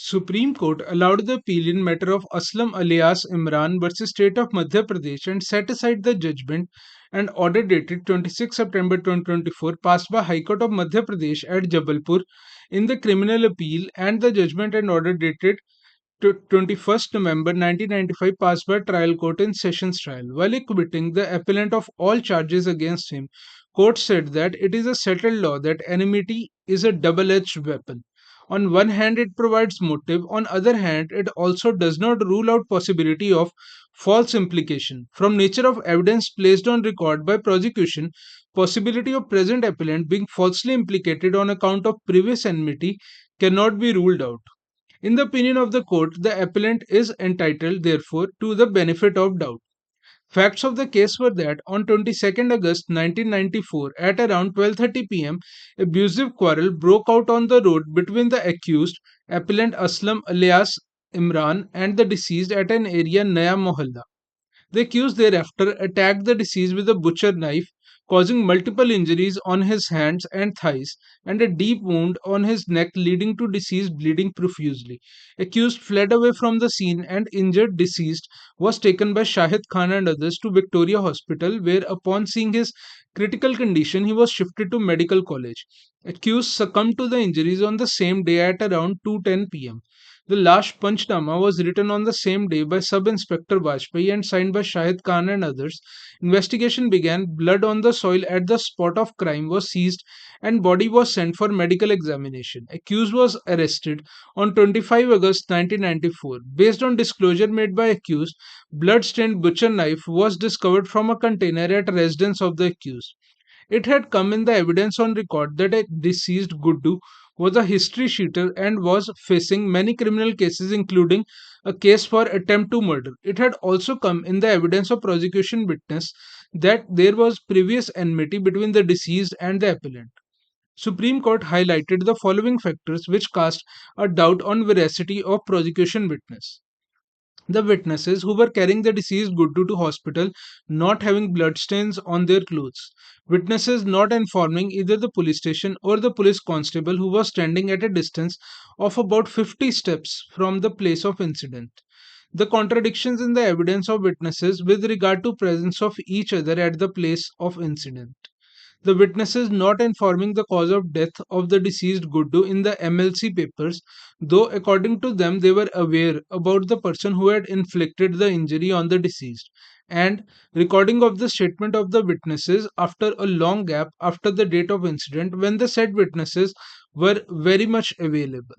Supreme Court allowed the appeal in matter of Aslam alias Imran versus State of Madhya Pradesh and set aside the judgment and order dated 26 September 2024 passed by High Court of Madhya Pradesh at Jabalpur in the criminal appeal and the judgment and order dated 21st November 1995 passed by trial court in sessions trial. While acquitting the appellant of all charges against him, court said that it is a settled law that enmity is a double-edged weapon. On one hand, it provides motive. On other hand, it also does not rule out possibility of false implication. From nature of evidence placed on record by prosecution, possibility of present appellant being falsely implicated on account of previous enmity cannot be ruled out. In the opinion of the court, the appellant is entitled, therefore, to the benefit of doubt. Facts of the case were that on 22nd August 1994, at around 12:30 p.m., abusive quarrel broke out on the road between the accused, appellant Aslam alias Imran, and the deceased at an area Naya Mohalla. The accused thereafter attacked the deceased with a butcher knife, causing multiple injuries on his hands and thighs and a deep wound on his neck, leading to deceased bleeding profusely. Accused fled away from the scene and injured deceased was taken by Shahid Khan and others to Victoria Hospital, where upon seeing his critical condition he was shifted to medical college. Accused succumbed to the injuries on the same day at around 2:10 p.m. The last Panchnama was written on the same day by Sub Inspector Vajpayee and signed by Shahid Khan and others. Investigation began. Blood on the soil at the spot of crime was seized and body was sent for medical examination. Accused was arrested on 25 August 1994. Based on disclosure made by accused, blood-stained butcher knife was discovered from a container at residence of the accused. It had come in the evidence on record that a deceased Guddu was a history sheeter and was facing many criminal cases, including a case for attempt to murder. It had also come in the evidence of prosecution witness that there was previous enmity between the deceased and the appellant. Supreme Court highlighted the following factors which cast a doubt on veracity of prosecution witness. The witnesses who were carrying the deceased Guddu to hospital not having bloodstains on their clothes. Witnesses not informing either the police station or the police constable who was standing at a distance of about 50 steps from the place of incident. The contradictions in the evidence of witnesses with regard to presence of each other at the place of incident. The witnesses not informing the cause of death of the deceased Guddu in the MLC papers, though according to them they were aware about the person who had inflicted the injury on the deceased, and recording of the statement of the witnesses after a long gap after the date of incident when the said witnesses were very much available.